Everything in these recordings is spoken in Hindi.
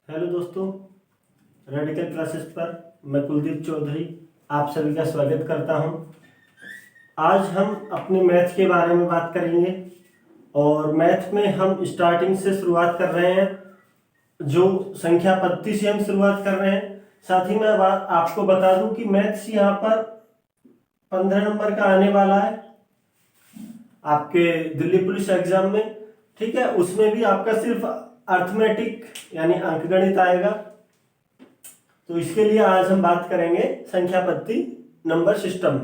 हेलो दोस्तों, रेडिकल क्लासेस पर मैं कुलदीप चौधरी आप सभी का स्वागत करता हूं। आज हम अपने मैथ के बारे में बात करेंगे और मैथ में हम स्टार्टिंग से शुरुआत कर रहे हैं, जो संख्या पत्ती से हम शुरुआत कर रहे हैं। साथ ही मैं आपको बता दूं कि मैथ्स यहाँ पर 15 नंबर का आने वाला है आपके दिल्ली पुलिस एग्जाम में। ठीक है, उसमें भी आपका सिर्फ अर्थमेटिक यानी अंकगणित आएगा। तो इसके लिए आज हम बात करेंगे संख्या पत्ती नंबर सिस्टम।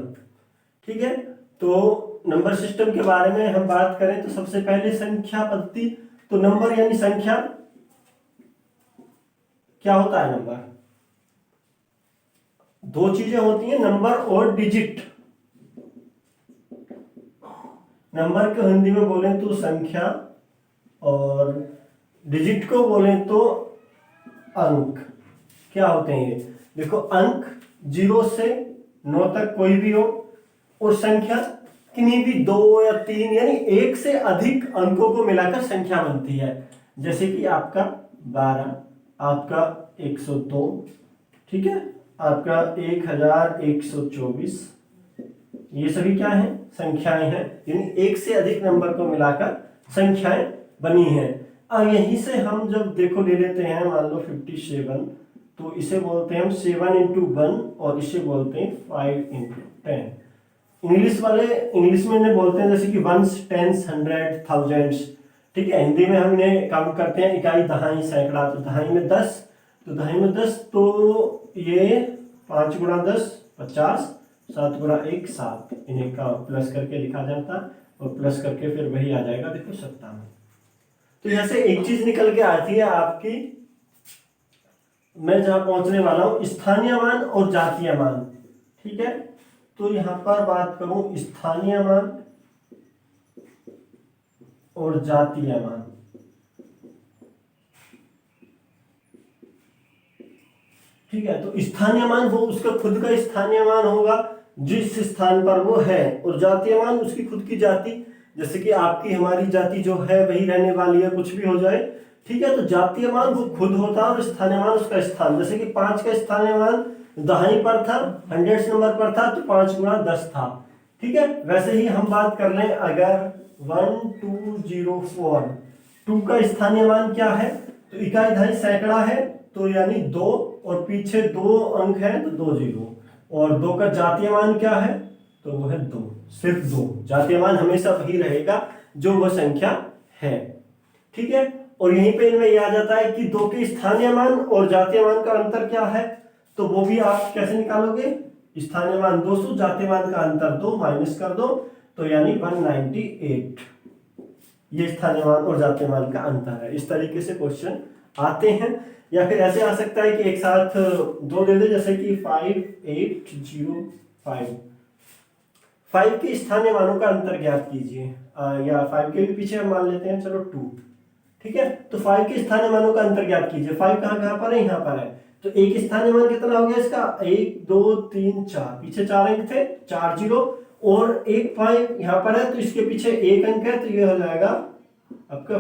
ठीक है, तो नंबर सिस्टम के बारे में हम बात करें तो सबसे पहले संख्या पत्ती, तो नंबर यानी संख्या क्या होता है। नंबर दो चीजें होती हैं, नंबर और डिजिट। नंबर को हिंदी में बोलें तो संख्या और डिजिट को बोलें तो अंक। क्या होते हैं ये? देखो, अंक 0 से 9 तक कोई भी हो और संख्या किन्हीं भी 2 या 3 यानी एक से अधिक अंकों को मिलाकर संख्या बनती है। जैसे कि आपका 12, आपका 102, ठीक है, आपका 1124, ये सभी क्या है? संख्याएं हैं, यानी एक से अधिक नंबर को मिलाकर संख्याएं बनी हैं। अब यहीं से हम जब देखो ले लेते हैं, मान लो 57, तो इसे बोलते हैं हम 7 into 1 और इसे बोलते हैं 5 into 10। इंग्लिश में इन्हें बोलते हैं जैसे कि वंस, टेंस, हंड्रेड, थाउजेंड्स। ठीक है, हिंदी में हम इन्हें काउंट करते हैं इकाई, दहाई, सैकड़ा। तो दहाई में 10, तो दहाई में 10, तो ये 5 गुणा 10 50, 7 गुणा 1 7, इन्हें का प्लस करके लिखा जाता और प्लस करके फिर वही आ जाएगा, देखो 57। तो यहाँ से एक चीज निकल के आती है आपकी, मैं जहां पहुंचने वाला हूं, स्थानीय मान और जातीय मान। ठीक है, तो यहां पर बात करूं स्थानीय मान और जातीय मान। ठीक है, तो स्थानीय मान वो उसका खुद का स्थानीय मान होगा जिस स्थान पर वो है, और जातीय मान उसकी खुद की जाति। जैसे कि आपकी हमारी जाति जो है वही रहने वाली है, कुछ भी हो जाए। ठीक है, तो जातीय मान वो खुद होता है और स्थानीय मान उसका स्थान। जैसे कि 5 का स्थानीय मान दहाई पर था, 100 नंबर पर था, तो 5 गुणा 10 था। ठीक है, वैसे ही हम बात कर लें, अगर 1204, 2 का स्थानीय मान क्या है? तो इकाई दहाई सैकड़ा है, तो यानी 2, और पीछे 2 अंक है तो 2 0। और 2 का जातीय मान क्या है? तो वो है 2, सिर्फ 2। जातीय मान हमेशा वही रहेगा जो वह संख्या है। ठीक है, और यहीं पे इनमें यह आ जाता है कि 2 के स्थानीय मान और जातीय मान का अंतर क्या है, तो वो भी आप कैसे निकालोगे? स्थानीय मान 200, जातीय मान का अंतर 2, माइनस कर दो, तो यानी 198। ये स्थानीय मान और जातीय मान का अंतर है। इस तरीके से क्वेश्चन आते हैं, या फिर ऐसे आ सकता है कि एक साथ दो दे दे, जैसे कि 5805। 5 के स्थानीय मानों का अंतर ज्ञात कीजिए, या 5 के भी पीछे हम मान लेते हैं, चलो 2। ठीक है, तो 5 के स्थानीय मानों का अंतर ज्ञात कीजिए। 5 कहाँ पर है? यहाँ पर है। तो एक स्थानीय मान कितना हो गया इसका? 1 2 3 4, पीछे 4 अंक थे, 4 0, और एक 5 यहाँ पर है, तो इसके पीछे एक अंक है, तो ये हो जाएगा आपका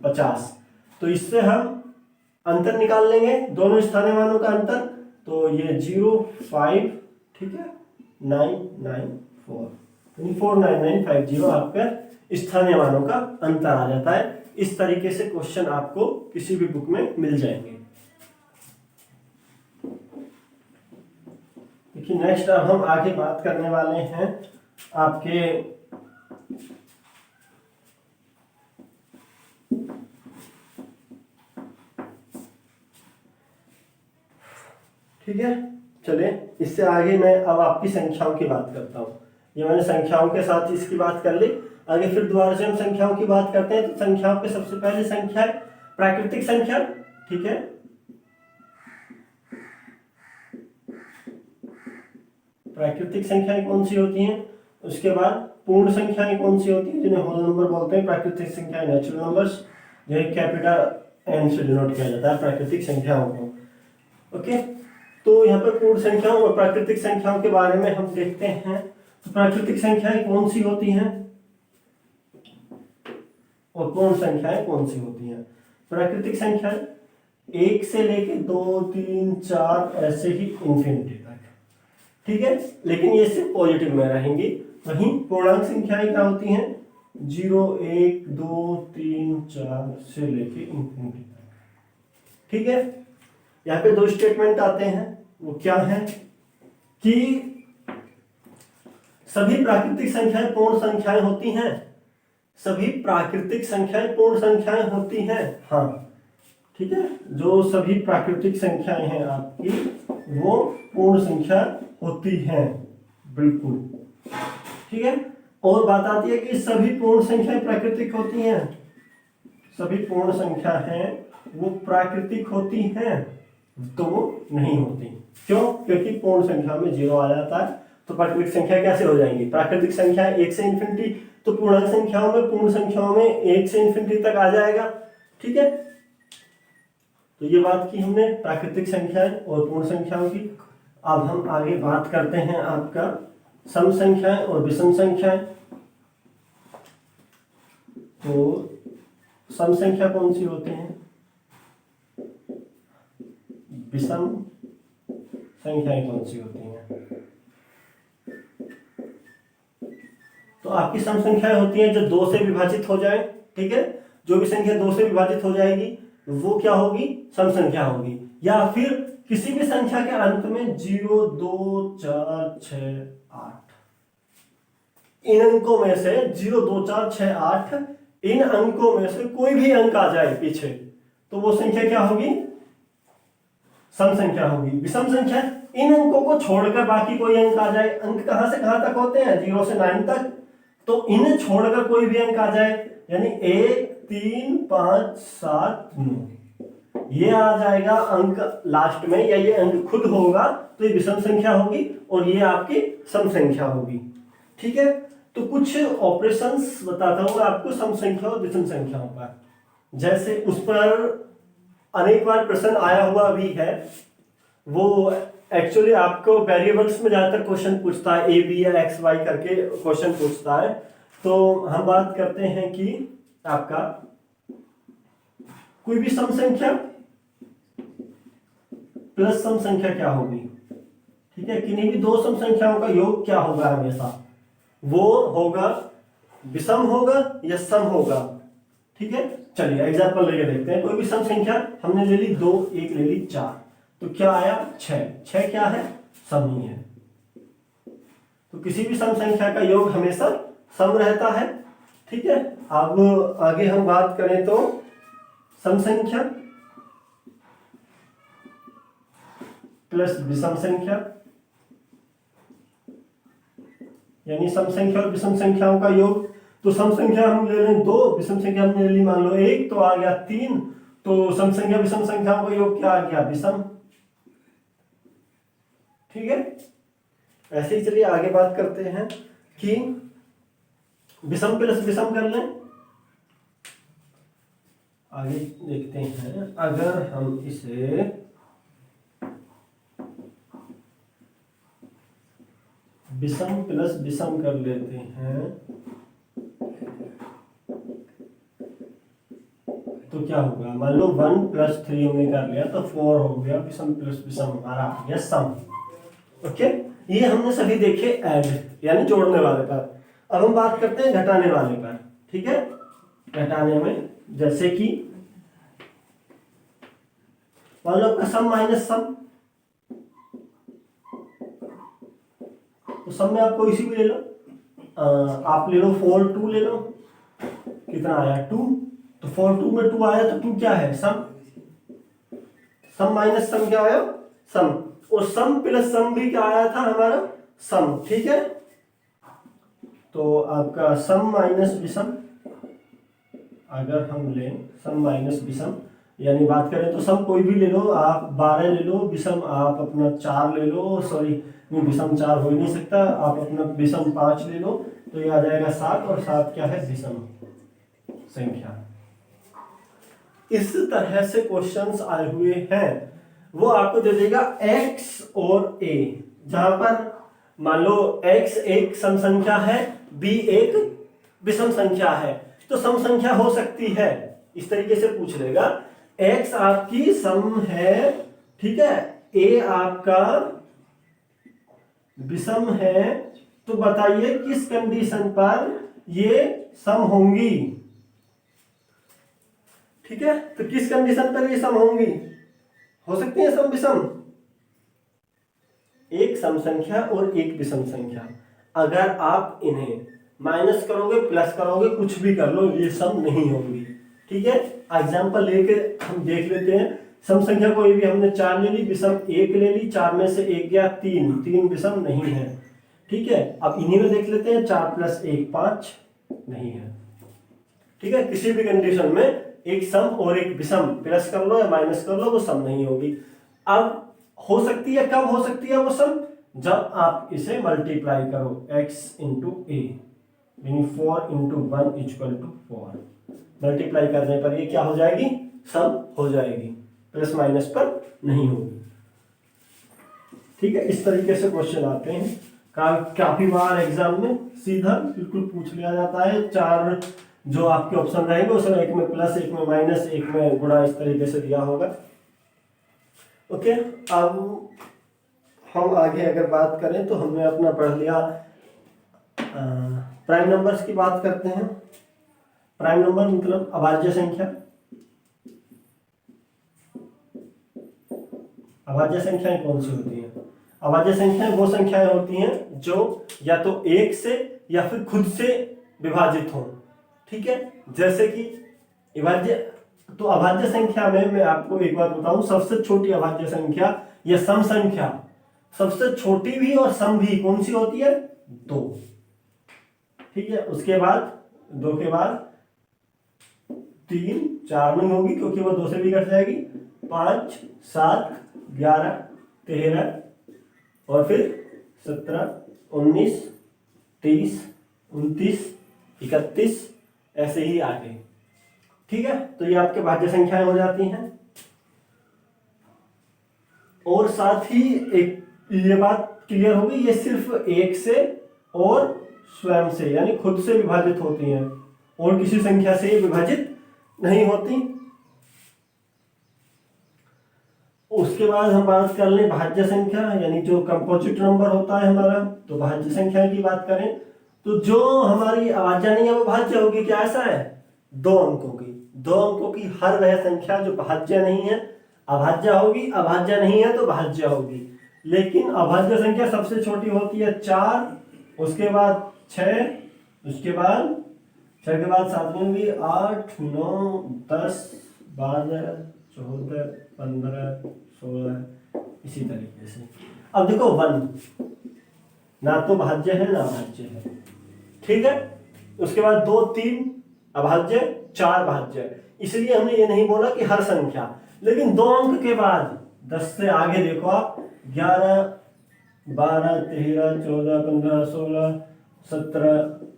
50। तो इससे हम अंतर निकाल लेंगे, दोनों स्थानीय मानों का अंतर। तो ये 0 5, ठीक है, 994, 49950 आपका स्थानीय मानों का अंतर आ जाता है। इस तरीके से क्वेश्चन आपको किसी भी बुक में मिल जाएंगे। देखिए, नेक्स्ट अब हम आगे बात करने वाले हैं आपके ठीक है, चलिए इससे आगे मैं अब आपकी संख्याओं की बात करता हूँ। ये मैंने संख्याओं के साथ इसकी बात कर ली, आगे फिर दोबारा से हम संख्याओं की बात करते हैं। तो संख्याओं पे सबसे पहले संख्या है प्राकृतिक संख्या। ठीक है, प्राकृतिक संख्याएं कौन सी होती हैं? उसके बाद पूर्ण संख्याएं कौन सी होती हैं, जिन्हें होल नंबर बोलते हैं। प्राकृतिक संख्याएं नेचुरल नंबर्स, जिन्हें कैपिटल एन से डिनोट किया जाता है प्राकृतिक संख्याओं को। ओके, तो यहाँ पे पूर्ण संख्याओं और प्राकृतिक संख्याओं के बारे में हम देखते हैं। तो प्राकृतिक संख्याएं कौन सी होती हैं और पूर्ण संख्याएं कौन सी होती हैं? प्राकृतिक संख्याएं 1 से लेके 2 3 4 ऐसे ही इंफिनिटी तक, ठीक है। लेकिन ये सिर्फ पॉजिटिव में रहेंगी। वहीं पूर्णांक संख्याएं क्या होती हैं, 0 1 2 3 4 से लेके इंफिनिटी तक, ठीक है। यहाँ पे दो स्टेटमेंट आते हैं, वो क्या है कि सभी प्राकृतिक संख्याएं पूर्ण संख्याएं होती हैं, सभी प्राकृतिक संख्याएं पूर्ण संख्याएं होती हैं, हाँ, ठीक है। जो सभी प्राकृतिक संख्याएं हैं आपकी वो पूर्ण संख्या होती हैं, बिल्कुल, ठीक है। और बात आती है कि सभी पूर्ण संख्याएं प्राकृतिक होती हैं, सभी पूर्ण संख्या हैं वो प्राकृतिक होती हैं, तो वो नहीं होती। क्यों? क्योंकि पूर्ण संख्या में 0 आ जाता है, तो प्राकृतिक संख्या कैसे हो जाएंगी, प्राकृतिक संख्या 1 से इंफिनिटी, तो पूर्णांक संख्याओं में पूर्ण संख्याओं में 1 से इंफिनिटी तक आ जाएगा, ठीक है। तो ये बात की हमने प्राकृतिक संख्याएं और पूर्ण संख्याओं की। अब हम आगे बात करते हैं आपका सम संख्याएं और विषम संख्याएं। तो सम संख्या कौन सी होते हैं, विषम संख्याएं कौन सी होती हैं। तो आपकी सम संख्याएं होती हैं जो 2 से विभाजित हो जाए, ठीक है। जो भी संख्या 2 से विभाजित हो जाएगी वो क्या होगी, सम संख्या होगी। या फिर किसी भी संख्या के अंत में 0 2 4 6 8, इन अंकों में से 0 2 4 6 8, इन अंकों में से कोई भी अंक आ जाए पीछे, तो वो संख्या क्या होगी, सम संख्या होगी। विषम संख्या, इन अंकों को छोड़कर बाकी कोई अंक आ जाए, अंक कहां से कहां तक होते हैं, 0 से 9 तक, तो इन्हें छोड़कर कोई भी अंक आ जाए, यानी 1 3 5 7 9, ये आ जाएगा अंक लास्ट में, या ये अंक खुद होगा, तो ये विषम संख्या होगी और ये आपकी सम संख्या होगी, ठीक है। तो कुछ ऑपरेशंस बताता हूं आपको सम संख्या और विषम संख्याओं पर, जैसे उस पर अनेक बार प्रश्न आया हुआ भी है। वो एक्चुअली आपको वेरिएबल्स में ज्यादातर क्वेश्चन पूछता है, ए बी या एक्स वाई करके क्वेश्चन पूछता है। तो हम बात करते हैं कि आपका कोई भी सम संख्या प्लस सम संख्या क्या होगी, ठीक है। किन्हीं भी दो सम संख्याओं का योग क्या होगा, हमेशा वो होगा विषम होगा या सम होगा, ठीक है। चलिए एग्जांपल लेके देखते हैं। कोई भी सम संख्या हमने ले ली 2, एक ले ली 4, तो क्या आया 6, 6 क्या है, सम ही है। तो किसी भी सम संख्या का योग हमेशा सम रहता है, ठीक है। अब आगे हम बात करें तो सम संख्या प्लस विषम संख्या, यानी सम संख्या और विषम संख्याओं का योग। तो सम संख्या हम ले लें 2, विषम संख्या हमने ले ली मान लो 1, तो आ गया 3, तो सम संख्या विषम संख्याओं का योग क्या आ गया, विषम, ठीक है। ऐसे ही चलिए आगे बात करते हैं कि विषम प्लस विषम कर लें। आगे देखते हैं, अगर हम इसे विषम प्लस विषम कर लेते हैं तो क्या होगा, मान लो 1 + 3 हमने कर लिया तो 4 हो गया, विषम प्लस विषम हमारा आ गया सम, ओके। ये हमने सभी देखे ऐड यानी जोड़ने वाले पर। अब हम बात करते हैं घटाने वाले पर, ठीक है। घटाने में जैसे कि मान लो आपका सम माइनस सम, तो सम में आप कोई सी भी ले लो, आप ले लो 4 2 ले लो, कितना आया 2, तो 4 2 में 2 आया, तो 2 क्या है, सम, सम माइनस सम क्या आया, सम, और सम प्लस सम भी क्या आया था हमारा, सम, ठीक है। तो आपका सम माइनस विषम, अगर हम लें सम माइनस विषम, यानी बात करें तो सम कोई भी ले लो, आप 12 ले लो, विषम आप अपना 4 ले लो, सॉरी विषम 4 हो ही नहीं सकता, आप अपना विषम 5 ले लो, तो ये आ जाएगा 7, और 7 क्या है, विषम संख्या। इस तरह से क्वेश्चंस आए हुए हैं, वो आपको दे देगा x और a, जहां पर मान लो x एक सम संख्या है, b एक विषम संख्या है, तो सम संख्या हो सकती है, इस तरीके से पूछ लेगा x आपकी सम है, ठीक है, a आपका विषम है, तो बताइए किस कंडीशन पर ये सम होंगी। ठीक है, तो किस कंडीशन पर ये सम होंगी, हो सकती है सम विषम, एक सम संख्या और एक विषम संख्या। अगर आप इन्हें माइनस करोगे प्लस करोगे कुछ भी कर लो, ये सम नहीं होंगी। ठीक है, एग्जांपल लेके हम देख लेते हैं। सम संख्या कोई भी हमने 4 ले ली, विषम 1 ले ली, 4 में से 1 गया 3, 3 विषम नहीं है। ठीक है, अब इन्हीं में देख लेते हैं, 4 + 1 5 नहीं है। ठीक है, किसी भी कंडीशन में एक सम और एक विषम, प्लस कर लो या माइनस कर लो, वो सम नहीं होगी। अब हो सकती है, कब हो सकती है वो सम, जब आप इसे मल्टीप्लाई करो, x × a यानी 4 × 1 = 4। मल्टीप्लाई करने पर ये क्या हो जाएगी, सम हो जाएगी, प्लस माइनस पर नहीं होगी। ठीक है, इस तरीके से क्वेश्चन आते हैं। काफी बार एग्जाम में सीधा बिल्कुल पूछ लिया जाता है। 4 जो आपके ऑप्शन रहेंगे उसमें एक में प्लस, एक में माइनस, एक में गुणा, इस तरीके से दिया होगा। ओके, अब हम आगे अगर बात करें तो हमने अपना पढ़ लिया, प्राइम नंबर्स की बात करते हैं। प्राइम नंबर मतलब अभाज्य संख्या। अभाज्य संख्याएं कौन सी होती हैं? अभाज्य संख्याएं वो संख्याएं होती हैं जो या तो एक से या फिर खुद से विभाजित हो। ठीक है, जैसे कि अभाज्य, तो अभाज्य संख्या में मैं आपको एक बात बताऊं, सबसे छोटी अभाज्य संख्या या सम संख्या, सबसे छोटी भी और सम भी कौन सी होती है? 2। ठीक है, उसके बाद 2 के बाद 3, 4 नहीं होगी क्योंकि वो 2 से भी कट जाएगी, 5, 7, 11, 13 और फिर 17, 19, 30, 29, 31, ऐसे ही आगे। ठीक है, तो ये आपके भाज्य संख्याएं हो जाती हैं। और साथ ही एक ये बात क्लियर होगी, ये सिर्फ एक से और स्वयं से यानी खुद से विभाजित होती हैं और किसी संख्या से विभाजित नहीं होती। उसके बाद हम बात कर लें भाज्य संख्या, यानी जो कंपोजिट नंबर होता है हमारा। तो भाज्य संख्या की बात करें तो जो हमारी अभाज्य नहीं है वो भाज्य होगी। क्या ऐसा है? 2 अंकों की, 2 अंकों की हर वह संख्या जो भाज्य नहीं है अभाज्य होगी, अभाज्य नहीं है तो भाज्य होगी। लेकिन अभाज्य संख्या सबसे छोटी होती है 4, उसके बाद 6, उसके बाद 6 के बाद 7 में भी 8, 9, 10, 12, 14, 15, 16, इसी तरीके से। अब देखो 1 ना तो भाज्य है ना अभाज्य है। ठीक है, उसके बाद 2, 3 अभाज्य, 4 भाज्य। इसलिए हमने ये नहीं बोला कि हर संख्या, लेकिन 2 अंक के बाद 10 से आगे देखो आप, 11, 12, 13, 14, 15, 16, 17,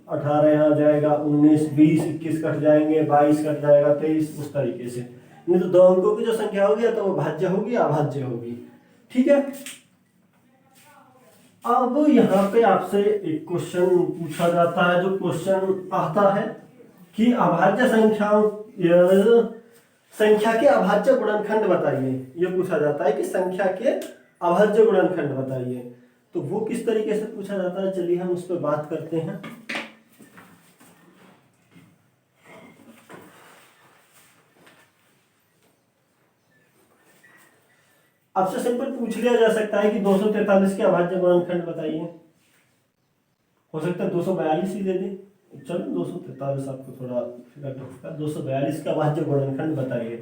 18 यहाँ जाएगा, 19, 20, 21 कट जाएंगे, 22 कट जाएगा, 23, उस तरीके से। नहीं तो 2 अंकों की जो संख्या होगी तो वो भाज्य होगी, अभाज्य होगी। ठीक है, अब यहाँ पे आपसे एक क्वेश्चन पूछा जाता है, जो क्वेश्चन आता है कि अभाज्य संख्या के अभाज्य गुणनखंड बताइए। ये पूछा जाता है कि संख्या के अभाज्य गुणनखंड बताइए। तो वो किस तरीके से पूछा जाता है, चलिए हम उस पर बात करते हैं। आपसे सिंपल पूछ लिया जा सकता है कि 243 के अभाज्य गुणनखंड बताइए। हो सकता है 242 ही दे दे, चलो 243 आपको थोड़ा फिगर टफ है। 242 का अभाज्य गुणनखंड बताइए।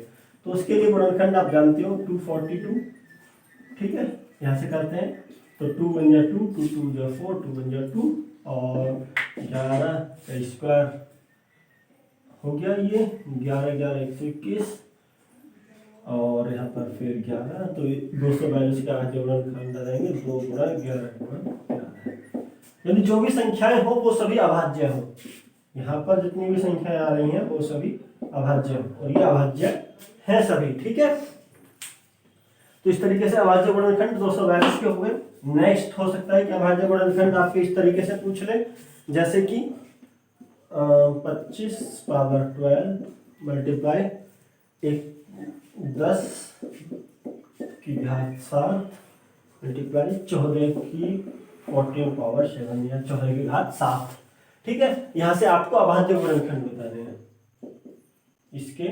तो उसके लिए गुणनखंड आप जानते हो 242। ठीक है, यहाँ से करते हैं तो 2 × 2, 2 × 2 = 4, 2 × 2 और 11 का स्क्वायर हो गया, ये 11, 11, 121 और यहाँ पर फिर 11, तो 242 का अभाज्य गुणनखंड रहेंगे 2 × 11 × 11, यानी जो भी संख्याएं हो वो सभी अभाज्य हो। यहाँ पर जितनी भी संख्याएं आ रही हैं वो सभी अभाज्य हो और ये अभाज्य हैं सभी। ठीक है, तो इस तरीके से अभाज्य गुणनखंड 242 के हुए। नेक्स्ट हो सकता है कि अभाज्य गुणनखंड आपके इस तरीके से पूछ ले, जैसे कि 25 × 12 × 10 की घात 7 मल्टीप्लाई 14 की 14 पावर 7 या 14 की घात 7। ठीक है, यहां से आपको अभाज्य गुणनखंड बताने हैं, इसके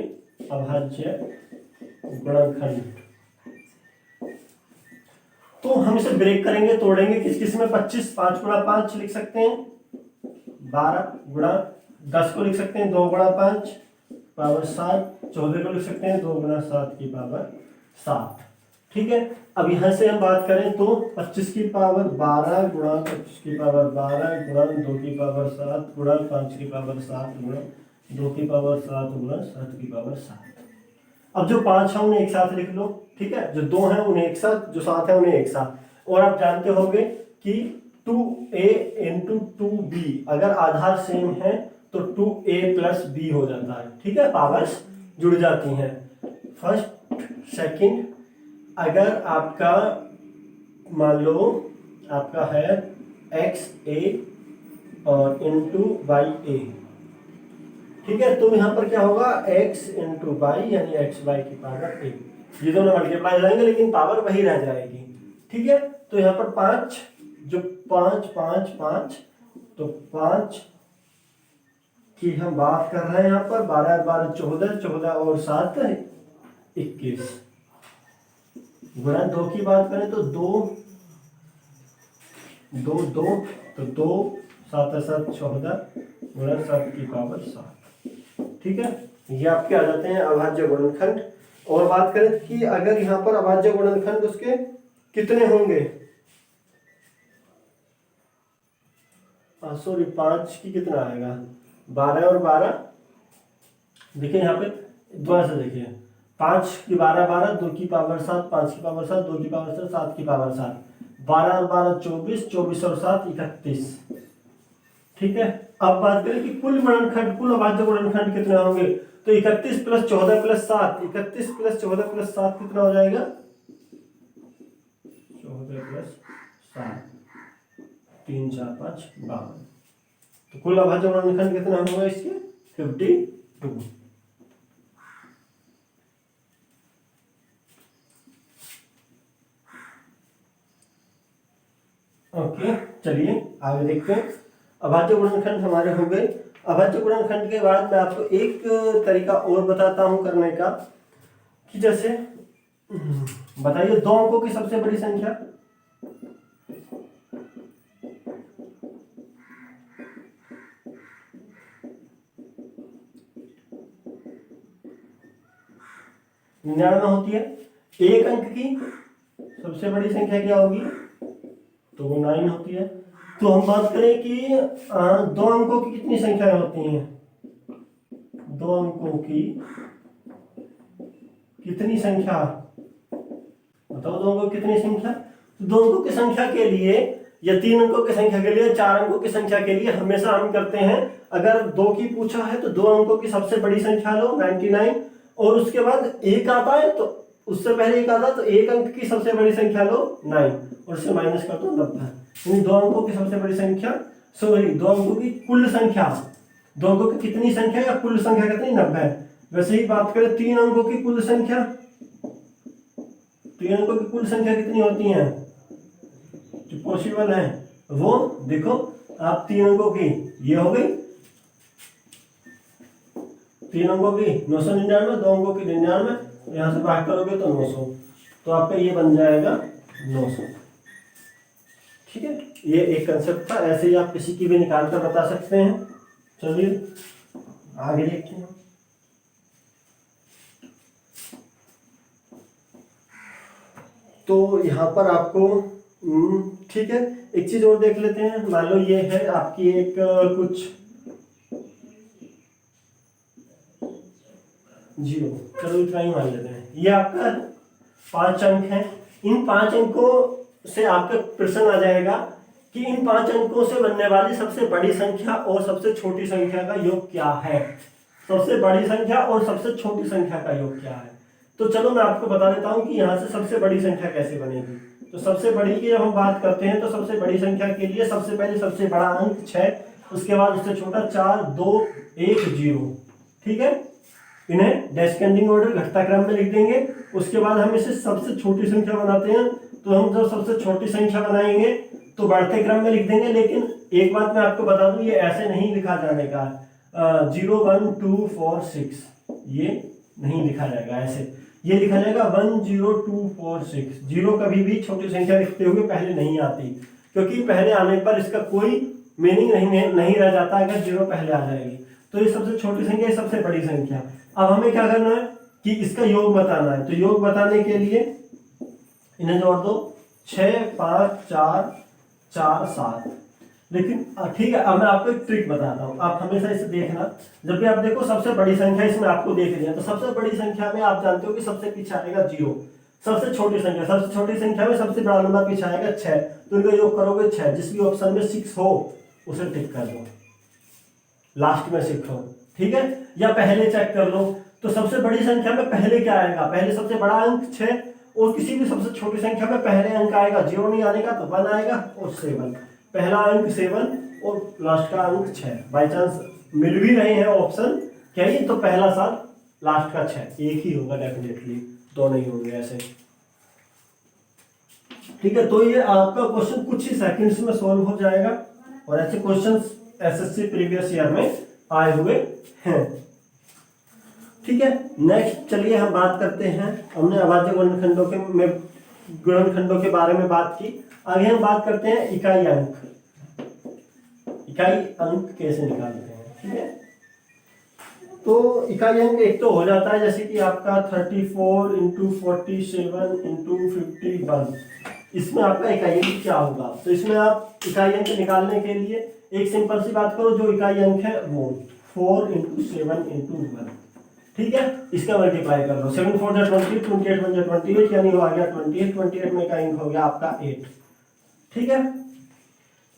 अभाज्य गुणनखंड। तो हम इसे ब्रेक करेंगे, तोड़ेंगे किस किस में, 25 5 गुणा 5 लिख सकते हैं, 12 गुणा 10 को लिख सकते हैं 2 गुणा 5 पावर 7, 14 को लिख सकते हैं 2 गुणा 7 की पावर 7। ठीक है, अब यहां से हम बात करें तो 25 की पावर 12 गुणा 25 की पावर 12 गुणा 2 की पावर 7 गुणा 5 की पावर 7 गुणा 2 की पावर 7 गुणा 7 की पावर 7। अब जो 5 है उन्हें एक साथ लिख लो। ठीक है, जो 2 है उन्हें एक साथ, जो 7 है उन्हें एक साथ। और आप जानते होंगे कि 2a इंटू 2b, अगर आधार सेम है तो 2a प्लस b हो जाता है। ठीक है, पावर्स जुड़ जाती हैं। फर्स्ट सेकंड, अगर आपका मान लो आपका है xa और इंटू वाई ए, ठीक है, तो यहाँ पर क्या होगा x इंटू वाई यानी एक्स वाई की पावर a, ये दोनों मल्टीप्लाई हो जाएंगे लेकिन पावर वही रह जाएगी। ठीक है, तो यहाँ पर 5 जो 5 5 5, तो 5 की हम बात कर रहे हैं यहाँ पर, 12 12 14 14 और 7 21 गुणा 2 की बात करें तो 2 2 2, तो 2 7 7 14 गुणा 7 की पावर 7। ठीक है, ये आपके आ जाते हैं अभाज्य गुणनखंड। और बात करें कि अगर यहाँ पर अभाज्य गुणनखंड उसके कितने होंगे, सॉरी 5 की कितना आएगा, 12 और 12, देखिए यहाँ पे दोबारा से देखिए, 5 की 12 12, 2 की पावर 7, 5 की पावर 7, 2 की पावर 7, 7 की पावर 7, 12 और 12 24, 24 और 7 31। ठीक है, अब बात करें कि कुल गुणनखंड, कुल अभाज्य गुणनखंड कितने होंगे, तो 31 प्लस 14 प्लस 7, 31 प्लस 14 प्लस 7 कितना हो जाएगा, 14 प्लस 7 3 4 5 52। तो कुल अभाज्य गुणनखंड कितना होगा इसके, 52। ओके, चलिए आगे देखते हैं। अभाज्य गुणनखंड हमारे हो गए। अभाज्य गुणनखंड के बाद मैं आपको एक तरीका और बताता हूं करने का, कि जैसे बताइए 2 अंकों की सबसे बड़ी संख्या, निन्यानवे होती है। 1 अंक की सबसे बड़ी संख्या क्या होगी, तो वो 9 होती है। तो हम बात करें कि 2 अंकों की कितनी संख्याएं होती हैं, 2 अंकों की कितनी संख्या, बताओ 2 अंकों की कितनी संख्या। तो 2 अंकों की संख्या के लिए या 3 अंकों की संख्या के लिए, 4 अंकों की संख्या के लिए हमेशा हम करते हैं, अगर 2 की पूछा है तो 2 अंकों की सबसे बड़ी संख्या लो 99, और उसके बाद 1 आता है तो उससे पहले 1 आता है तो 1 अंक की सबसे बड़ी संख्या लो 9 और उससे माइनस कर दो 90। यानी 2 अंकों की सबसे बड़ी संख्या, सॉरी 2 अंकों की कुल संख्या, 2 अंकों की कितनी संख्या या कुल संख्या कितनी, 90। वैसे ही बात करें 3 अंकों की कुल संख्या, 3 अंकों की कुल संख्या कितनी होती है जो पॉसिबल है, वो देखो आप 3 अंकों की ये हो गई, 3 अंकों की 999, 2 अंकों की 99, यहां से भाग करोगे तो 900, तो आपका ये बन जाएगा 900। ठीक है, ये एक कंसेप्ट था, ऐसे ही आप किसी की भी निकाल कर बता सकते हैं। चलिए आगे देखते हैं। तो यहाँ पर आपको ठीक है, एक चीज और देख लेते हैं। मान लो ये है आपकी एक कुछ 0, चलो इतना ही मान लेते हैं। ये आपका 5 अंक है। इन 5 अंकों से आपका प्रश्न आ जाएगा कि इन 5 अंकों से बनने वाली सबसे बड़ी संख्या और सबसे छोटी संख्या का योग क्या है, सबसे बड़ी संख्या और सबसे छोटी संख्या का योग क्या है। तो चलो मैं आपको बता देता हूं कि यहाँ से सबसे बड़ी संख्या कैसे बनेगी। तो सबसे बड़ी की जब हम बात करते हैं तो सबसे बड़ी संख्या के लिए सबसे पहले सबसे बड़ा अंक 6, उसके बाद उससे छोटा 4 2 1 0। ठीक है, इन्हें डेस्केंडिंग ऑर्डर घटता क्रम में लिख देंगे। उसके बाद हम इसे सबसे छोटी संख्या बनाते हैं, तो हम जब सबसे छोटी संख्या बनाएंगे तो बढ़ते क्रम में लिख देंगे। लेकिन एक बात मैं आपको बता दूं, ये ऐसे नहीं लिखा जाने का 0 1 2 4 6, ये नहीं लिखा जाएगा ऐसे, ये लिखा जाएगा 1 0 2 4 6। जीरो कभी भी छोटी संख्या लिखते हुए पहले नहीं आती, क्योंकि पहले आने पर इसका कोई मीनिंग नहीं रह जाता अगर जीरो पहले आ जाएगी। तो ये सबसे छोटी संख्या, ये सबसे बड़ी संख्या। अब हमें क्या करना है कि इसका योग बताना है। तो योग बताने के लिए इन्हें जोड़ दो, 6 5 4 4 7। लेकिन ठीक है, अब मैं आपको एक ट्रिक बताता हूँ, आप हमेशा इसे देखना। जब भी आप देखो सबसे बड़ी संख्या इसमें आपको देख रही है, तो सबसे बड़ी संख्या में आप जानते हो कि सबसे पीछे आएगा 0। सबसे छोटी संख्या में सबसे बड़ा नंबर पीछे आएगा 6। तो इनका योग करोगे 6, जिस भी ऑप्शन में 6 हो उसे टिक कर दो, लास्ट में 6 हो, ठीक है। या पहले चेक कर लो, तो सबसे बड़ी संख्या में पहले क्या आएगा, पहले सबसे बड़ा अंक 6, और किसी भी सबसे छोटी संख्या में पहले अंक आएगा, 0 नहीं आने का तो 1 आएगा, और 7। पहला अंक 7 और लास्ट का अंक 6। बाई चांस मिल भी रहे हैं ऑप्शन क्या ही, तो पहला साल लास्ट का 6 एक ही होगा डेफिनेटली, दो नहीं होंगे ऐसे, ठीक है। तो ये आपका क्वेश्चन कुछ ही सेकंड्स में सॉल्व हो जाएगा, और ऐसे क्वेश्चंस एसएससी प्रीवियस ईयर में आए हुए हैं, ठीक है। नेक्स्ट चलिए हम बात करते हैं, हमने अभाज्य गुणनखंडों के बारे में बात की। आगे हम बात करते हैं इकाई अंक। इकाई अंक कैसे निकालते हैं, ठीक है। तो इकाई अंक एक तो हो जाता है जैसे कि आपका 34 × 47 × 51, इसमें आपका इकाई अंक क्या होगा। तो इसमें आप इकाई अंक निकालने के लिए एक सिंपल सी बात करो, जो इकाई अंक है वो 4 × 7 × 1, ठीक है। इसका मल्टीप्लाई कर लो, 7 4 20, 28 1 28, यानी हो गया 28। 28 में इकाई अंक हो गया आपका 8, ठीक है।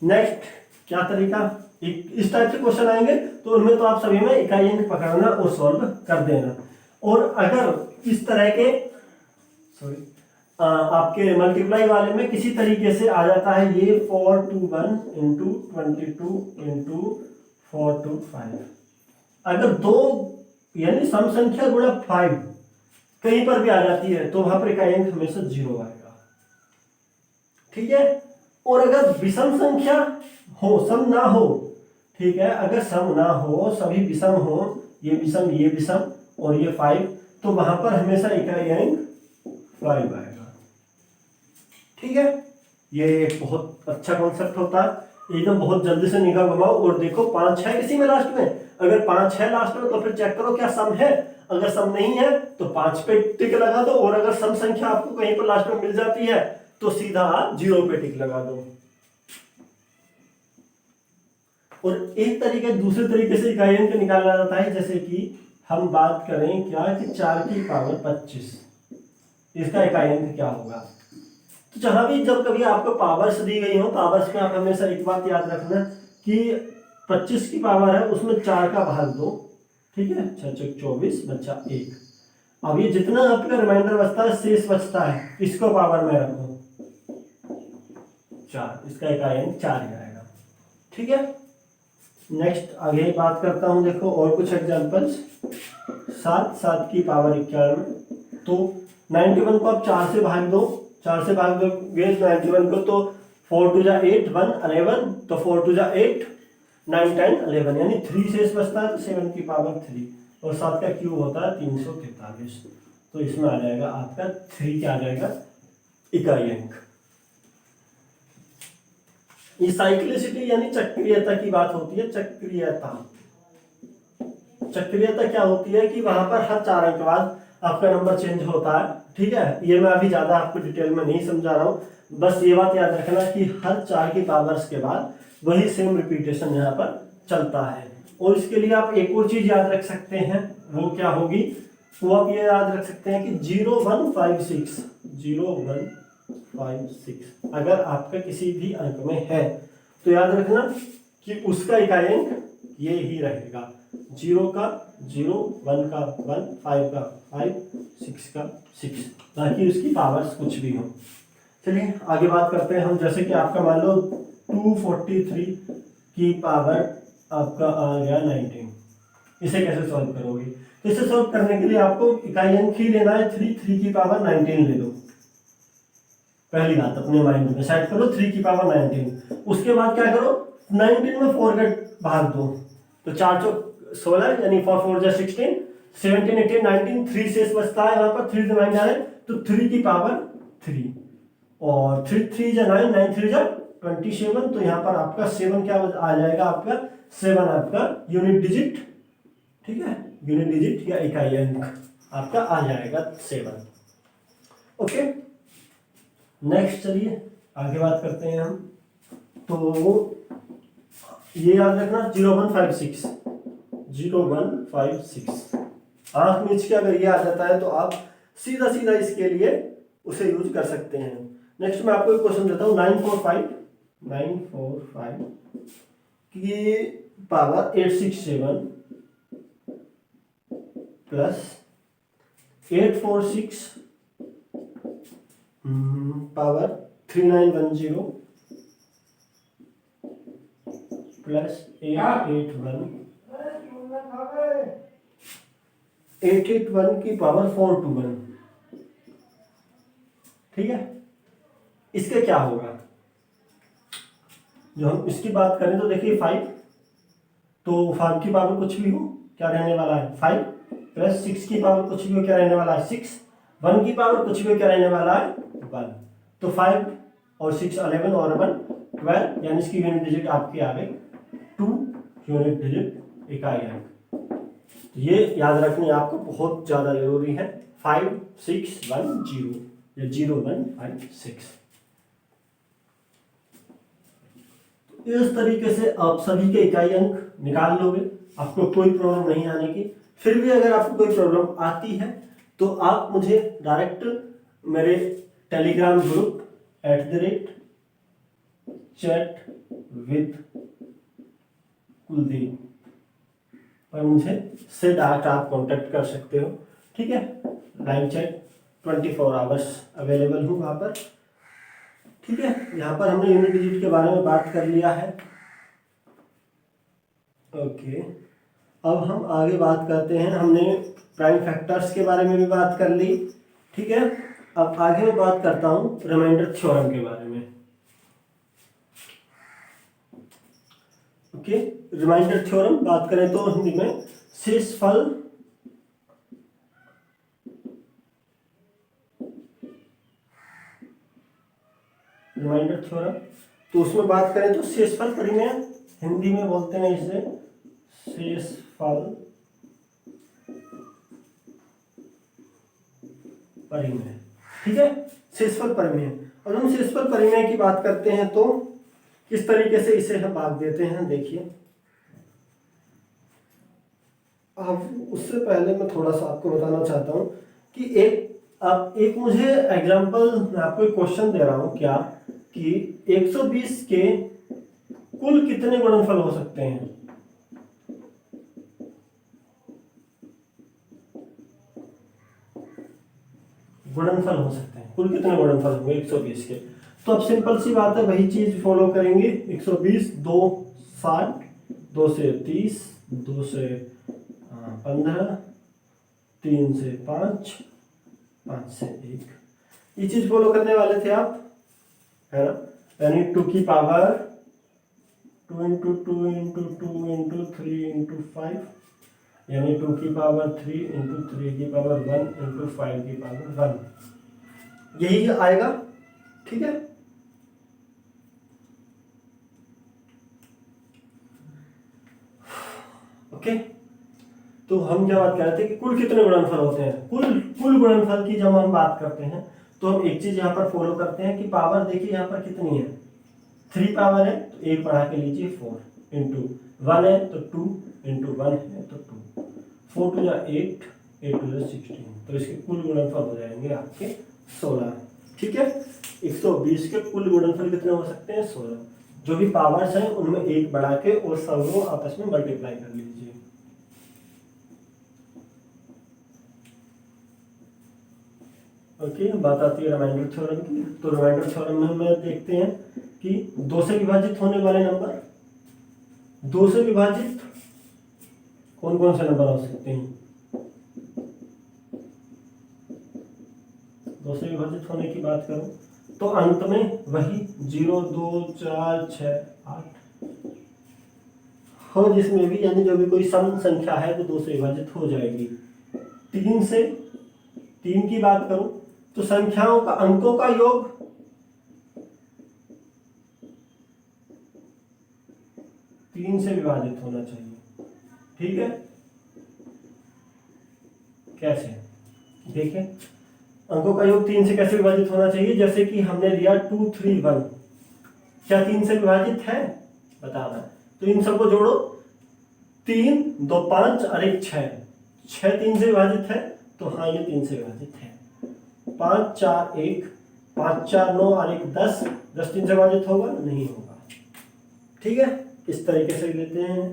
नेक्स्ट क्या तरीका, इस टाइप से क्वेश्चन आएंगे तो उनमें तो आप सभी में इकाई अंक पकड़ना और सॉल्व कर देना। और अगर इस तरह के आपके मल्टीप्लाई वाले में किसी तरीके से आ जाता है ये 4 to 1 × 22 × 4 to 5, अगर दो यानी सम संख्या गुणा 5 कहीं पर भी आ जाती है तो वहां पर इकाई अंक हमेशा 0 आएगा, ठीक है। और अगर विषम संख्या हो, सम ना हो, ठीक है, अगर सम ना हो, सभी विषम हो, ये विषम और ये 5, तो वहां पर हमेशा इकाई अंक 5 आएगा, ठीक है। ये एक बहुत अच्छा कॉन्सेप्ट होता है, एकदम बहुत जल्दी से निगाह घुमाओ और देखो 5 है किसी में लास्ट में, अगर 5 है लास्ट में तो फिर चेक करो क्या सम है, अगर सम नहीं है तो 5 पे टिक लगा दो, और अगर सम संख्या आपको कहीं पर लास्ट में मिल जाती है तो सीधा आप 0 पे टिक लगा दो। और एक तरीके दूसरे तरीके से इकाई अंक निकाला जाता है, जैसे कि हम बात करें क्या कि 4 की पावर 25, इसका इकाई अंक क्या होगा। तो जहां भी जब कभी आपको पावर्स दी गई हो, पावर्स में आप हमेशा एक बात याद रखना कि 25 की पावर है उसमें 4 का भाग दो, ठीक है, 6 6 24 बचा 1। अब ये जितना आपका रिमाइंडर बचता है, शेष बचता है, इसको पावर में रखो 4, इसका इकाई अंक 4 ही आएगा, ठीक है। नेक्स्ट आगे बात करता हूं, देखो और कुछ एग्जांपल्स। 7 7 की पावर 91, तो 91 को आप 4 से भाग दो, 4 से भाग दोगे 91 को, तो 4 2 जा 8 1 11, तो 4 2 जा 8 9 10 11, यानी 3 शेष बचता है, तो 7 की पावर 3, और 7 का क्यूब होता है 343, तो इसमें आ जाएगा आपका 3 क्या आ जाएगा इकाई अंक। ये साइक्लिसिटी यानी चक्रीयता की बात होती है। चक्रीयता क्या होती है कि वहां पर हर 4 अंक बाद आपका नंबर चेंज होता है, ठीक है। ये मैं अभी ज्यादा आपको डिटेल में नहीं समझा रहा हूँ, बस ये बात याद रखना कि हर 4 की पावर्स के बाद वही सेम रिपीटेशन यहाँ पर चलता है। और इसके लिए आप एक और चीज याद रख सकते हैं, वो क्या होगी, वो आप ये याद रख सकते हैं कि 0156 अगर आपका किसी भी अंक में है तो याद रखना कि उसका इकाई अंक ये ही रहेगा, 0 का 0, 1 का 1, 5 का 5, 6 का 6, ताकि उसकी पावर्स कुछ भी हो। चलिए आगे बात करते हैं हम, जैसे कि आपका मान लो 243 की पावर आपका आ गया 19, इसे कैसे सॉल्व करोगे। तो इसे सॉल्व करने के लिए आपको इकाई अंक ही लेना है 3 की पावर 19 ले लो। पहली बात अपने माइंड में सेट करो 3 की पावर 19। उसके बाद क्या करो 19 में 4 का भाग दो, तो 4 चौक 16 यानी 4 4 जा 16, 17 18 19, 3 शेष बचता है वहां पर, 3 रिमाइंडर है तो 3 की पावर 3 और 3 3 जा 9, 9 3 जा 27। तो यहाँ पर आपका 7 क्या आ जाएगा, आपका 7 आपका यूनिट डिजिट, ठीक है, यूनिट डिजिट या इकाई अंक आपका आ जाएगा 7। ओके, नेक्स्ट चलिए आगे बात करते हैं हम। तो ये याद रखना 0156, 0156 आंख मीच के अगर ये आ जाता है तो आप सीधा सीधा इसके लिए उसे यूज कर सकते हैं। नेक्स्ट मैं आपको एक क्वेश्चन देता हूँ 945 की पावर 867 प्लस 846 पावर 3910 प्लस 881 की पावर 421, ठीक है। इसका क्या होगा, जो हम इसकी बात करें तो देखिए 5, तो 5 की पावर कुछ भी हो क्या रहने वाला है 5, प्लस 6 की पावर कुछ भी हो क्या रहने वाला है 6, 1 की पावर कुछ भी हो क्या रहने वाला है 1। तो 5 और 6 11 और 1 12, यानी इसकी यूनिट डिजिट आपकी आ गई 2 यूनिट डिजिट इकाई अंक। तो ये याद रखनी आपको बहुत ज़्यादा जरूरी है 5610 या 0156। इस तरीके से आप सभी के इकाई अंक निकाल लोगे, आपको कोई प्रॉब्लम नहीं आने की। फिर भी अगर आपको कोई प्रॉब्लम आती है तो आप मुझे डायरेक्ट मेरे टेलीग्राम ग्रुप @chatwithkuldeep पर मुझे से डायरेक्ट आप कांटेक्ट कर सकते हो, ठीक है। लाइव चैट 24 आवर्स अवेलेबल हूँ वहाँ पर, ठीक है। यहाँ पर हमने यूनिट डिजिट के बारे में बात कर लिया है। ओके, अब हम आगे बात करते हैं। हमने प्राइम फैक्टर्स के बारे में भी बात कर ली, ठीक है। अब आगे मैं बात करता हूँ रिमाइंडर थ्योरम के बारे में। ओके, रिमाइंडर थ्योरम बात करें तो हिंदी में शेषफल रिमाइंडर थ्योरम, तो उसमें बात करें तो शेषफल परिमेय, हिंदी में बोलते हैं इसे शेषफल परिमेय, ठीक है। शेषफल परिमेय, और हम शेषफल परिमेय की बात करते हैं तो किस तरीके से इसे हम भाग देते हैं, देखिए। अब उससे पहले मैं थोड़ा सा आपको बताना चाहता हूँ कि एक मुझे एग्जांपल, मैं आपको एक क्वेश्चन दे रहा हूँ क्या कि 120 के कुल कितने गुणनफल हो सकते हैं। गुणनफल हो सकते हैं, कुल कितने गुणनफल होंगे 120 के। तो अब सिंपल सी बात है, वही चीज फॉलो करेंगे। 120 2 60, 2 से 30, 2 से 15, 3 से 5, 5 से 1, ये चीज फॉलो करने वाले थे आप, है ना। यानी 2 की power 2 into 2 into 2 into 3 into 5, यानी 2 की पावर 3 इंटू 3 की पावर 1 इंटू 5 की पावर 1, यही आएगा, ठीक है। ओके, तो हम क्या बात कर रहे थे कि कुल कितने गुणनफल होते हैं। कुल गुणनफल की जब हम बात करते हैं तो हम एक चीज यहाँ पर फॉलो करते हैं कि पावर देखिए यहाँ पर कितनी है, 3 पावर है तो 1 बढ़ा के लीजिए 4, इंटू 1 है तो 2, इंटू 1 है तो 2, 4 2 जा 8, 8 2 जा 16, तो इसके कुल गुणनफल हो जाएंगे आपके 16, ठीक है। 120 के कुल गुणनफल कितने हो सकते हैं 16। जो भी पावर्स हैं उनमें 1 बढ़ा के और सबको आपस में मल्टीप्लाई कर लीजिए। ओके, बात आती है रिमाइंडर थ्योरम की। तो रिमाइंडर थ्योरम में हम देखते हैं कि 2 से विभाजित होने वाले नंबर, 2 से विभाजित कौन कौन से नंबर हो सकते हैं। 2 से विभाजित होने की बात करूं तो अंत में वही 0, 2, 4, 6, 8 हो जिसमें भी, यानी जो भी कोई सम संख्या है वो 2 से विभाजित हो जाएगी। 3 की बात करूं तो संख्याओं का अंकों का योग 3 से विभाजित होना चाहिए। ठीक है, कैसे देखें, अंकों का योग 3 से कैसे विभाजित होना चाहिए? जैसे कि हमने लिया 2, 3, 1, क्या 3 से विभाजित है? बताना। तो इन सबको जोड़ो, 3, 2, 5 और 1, 6, 6 3 से विभाजित है, तो हाँ ये 3 से विभाजित है। 5, 4, 1, 5, 4, 9 और 1, 10, 10 3 से विभाजित होगा? नहीं होगा। ठीक है, इस तरीके से लेते हैं।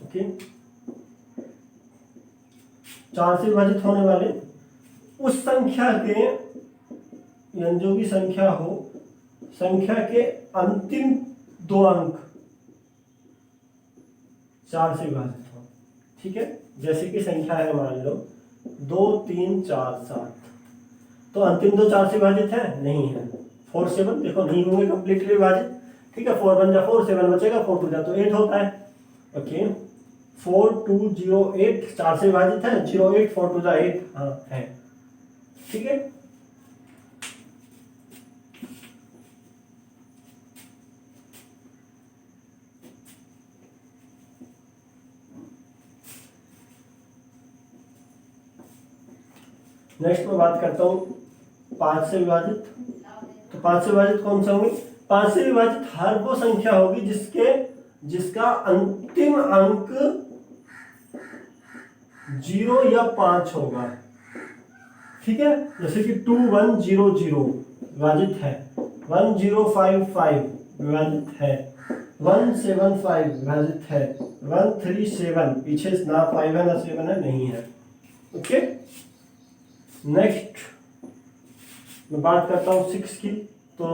ओके, 4 से विभाजित होने वाले उस संख्या के, यानी जो भी संख्या हो, संख्या के अंतिम 2 अंक 4 से विभाजित हो। ठीक है, जैसे कि संख्या है मान लो 2, 3, 4, 7, तो अंतिम 2 4 से विभाजित है? नहीं है। 4, 7 देखो नहीं होंगे कंप्लीटली विभाजित। ठीक है, 4 1 जा 4, 7 बचेगा, 4 2 जा तो 8 होता है। ओके, 4 2 0 8 4 से विभाजित है, 0 8 4 2 जा 8, हाँ है। ठीक है, नेक्स्ट मैं बात करता हूँ 5 से विभाजित। तो 5 से विभाजित कौन सा होंगे? 5 से विभाजित हर वो संख्या होगी जिसका अंतिम अंक 0 या 5 होगा। ठीक है, जैसे कि 2 1 0 0 विभाजित है, 1 0 5 5 विभाजित है, 1 7 5 विभाजित है, 1 3 7, पीछे ना 5 है ना 7 है, नहीं है। ओके, नेक्स्ट मैं बात करता हूँ 6 की। तो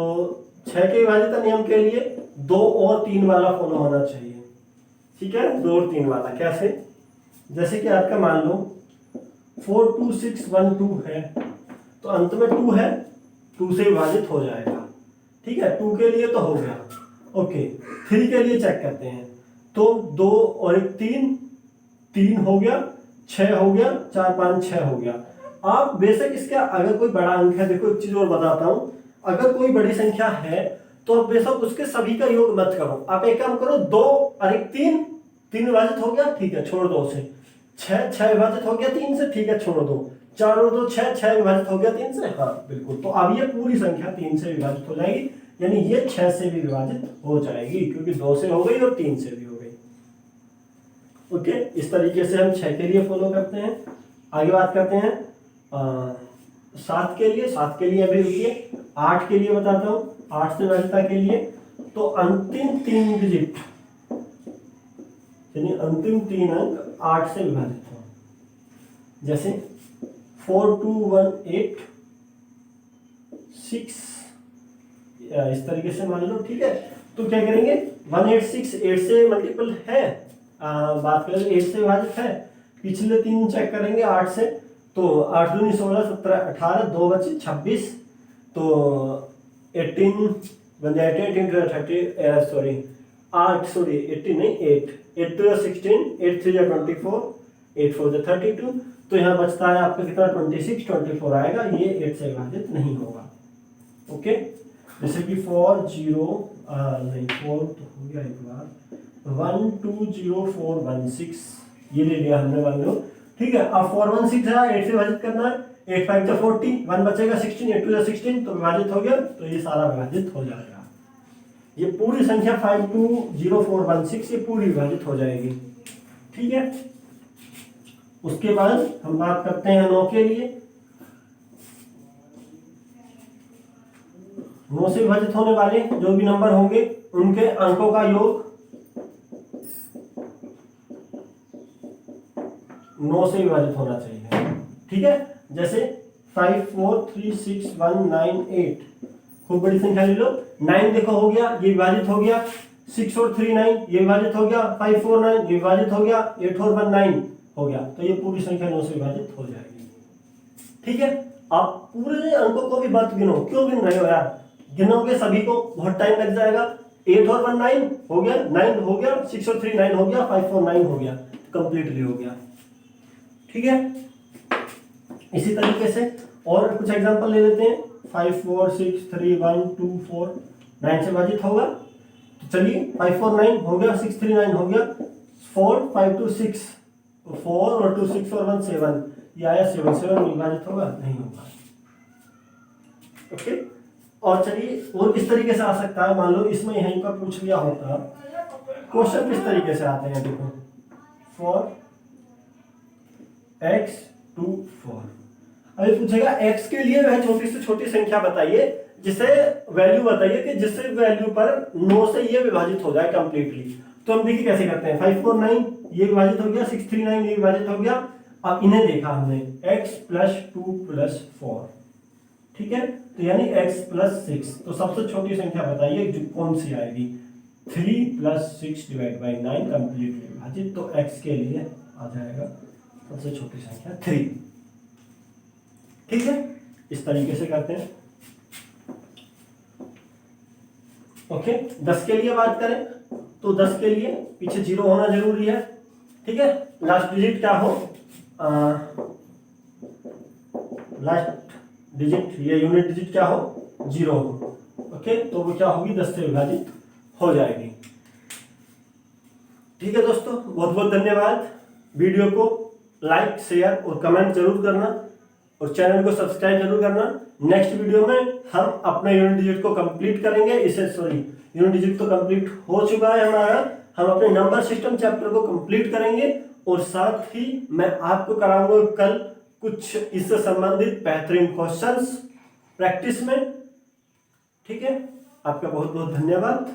6 के विभाजित नियम के लिए 2 और 3 वाला फॉलो होना चाहिए। ठीक है, 2 और 3 वाला कैसे? जैसे कि आपका मान लो 4 2 6 1 2 है, तो अंत में 2 है, 2 से विभाजित हो जाएगा। ठीक है, 2 के लिए तो हो गया। ओके, 3 के लिए चेक करते हैं। तो 2 और 1 3, 3 हो गया, 6 हो गया, 4 5 6 हो गया। आप बेशक इसका अगर कोई बड़ा अंक है, देखो एक चीज और बताता हूं, अगर कोई बड़ी संख्या है तो आप बेशक उसके सभी का योग मत करो। आप एक काम करो, 2 और 1 3, 3 विभाजित हो गया, ठीक है छोड़ दो उसे। 6 6 विभाजित हो गया 3 से, ठीक है छोड़ दो। 4 और 2 6, 6 विभाजित हो गया 3 से, हाँ बिल्कुल। तो अब ये पूरी संख्या 3 से विभाजित हो जाएगी, यानी ये 6 से भी विभाजित हो जाएगी, क्योंकि 2 से हो गई और 3 से भी हो गई। ओके, इस तरीके से हम 6 के लिए फॉलो करते हैं। आगे बात करते हैं 7 के लिए। 7 के लिए अभी रुकिए, 8 के लिए बताता हूँ। 8 से विभाजितता के लिए तो अंतिम 3 डिजिट, यानी अंतिम 3 अंक 8 से विभाजित हो। जैसे 4 2 1 8 6, इस तरीके से मान लो। ठीक है, तो क्या करेंगे, 186 8 से मल्टीपल है, बात करें 8 से विभाजित है। पिछले 3 चेक करेंगे 8 से, तो 8 दूनी 16 17 18, 2 बचे 26, तो 18 बन जाए 18 30 सॉरी 8 सॉरी 18 नहीं 8 8 2 16, 8 3 24, 8 4 32, तो यहाँ बचता है आपका कितना 26 24 आएगा, ये 8 से विभाजित नहीं होगा। ओके, जैसे कि 4 0 नहीं 4 तो हो गया एक बार, 1 2 0 4 1 6 ये ले लिया हमने मान लो। ठीक है, अब 4 1 6 है, 8 से विभाजित करना है, 8 5 जा 40, 1 बचेगा 16, 8 2 जा 16, तो विभाजित हो गया, तो ये सारा विभाजित हो जाएगा। ये पूरी संख्या 5 2 0 4 1 6 ये पूरी विभाजित हो जाएगी। ठीक है, उसके बाद हम बात करते हैं 9 के लिए। 9 से विभाजित होने वाले जो भी नंबर होंगे उनके अंकों का योग 9 से विभाजित होना चाहिए। ठीक है, जैसे 5 4 3 6 1 9 8, खूब बड़ी संख्या ले लो। 9 देखो हो गया, ये विभाजित हो गया। 6 और 3 9 ये विभाजित हो गया। 5 4 9 ये विभाजित हो गया। 8 और 1 9 हो गया, तो ये पूरी संख्या 9 से विभाजित हो जाएगी। ठीक है, आप पूरे अंकों को भी मत गिनो, क्यों गिन रहे हो यार, गिनोगे सभी को बहुत टाइम लग जाएगा। 8 और 1 9 हो गया, 9 हो गया, 6 और 3 9 हो गया, 5 4 9 हो गया, कंप्लीटली हो गया। ठीक है, इसी तरीके से और कुछ एग्जांपल ले लेते हैं। 5 4 6 3 1 2 4 9 से विभाजित होगा, तो चलिए 5 4 9 हो गया, 6 3 9 हो गया, 4 5 2 6, 4 और 2 6 और 1 7, ये आया 7 7 में विभाजित होगा, नहीं होगा। ओके, और चलिए और किस तरीके से आ सकता है, मान लो इसमें यहीं पर पूछ लिया होता, क्वेश्चन किस तरीके से आते हैं, देखो 4 x to 4, अभी पूछेगा x के लिए वह छोटी से छोटी संख्या बताइए, जिसे वैल्यू बताइए कि जिससे वैल्यू पर 9 से ये विभाजित हो जाए कंप्लीटली। तो हम देखिए कैसे करते हैं, 5 4 9 ये विभाजित हो गया, 6 3 9 ये विभाजित हो गया। अब इन्हें देखा हमने x + 2 + 4, ठीक है, तो यानी x + 6, तो सबसे छोटी संख्या बताइए जो कौन सी आएगी, 3 + 6 / 9 कंप्लीटली विभाजित, तो x के लिए आ जाएगा सबसे छोटी संख्या 3। ठीक है, इस तरीके से करते हैं। ओके, 10 के लिए बात करें तो 10 के लिए पीछे 0 होना जरूरी है। ठीक है, लास्ट डिजिट क्या हो, लास्ट डिजिट ये यूनिट डिजिट क्या हो, 0 हो। ओके, तो वो क्या होगी, 10 से विभाजित हो जाएगी। ठीक है दोस्तों, बहुत बहुत धन्यवाद। वीडियो को लाइक शेयर और कमेंट जरूर करना और चैनल को सब्सक्राइब जरूर करना। नेक्स्ट वीडियो में हम अपने यूनिट डिजिट को कंप्लीट करेंगे, यूनिट डिजिट तो कंप्लीट हो चुका है हमारा, हम अपने नंबर सिस्टम चैप्टर को कंप्लीट करेंगे और साथ ही मैं आपको कराऊंगा कल कुछ इससे संबंधित बेहतरीन क्वेश्चंस प्रैक्टिस में। ठीक है, आपका बहुत बहुत धन्यवाद।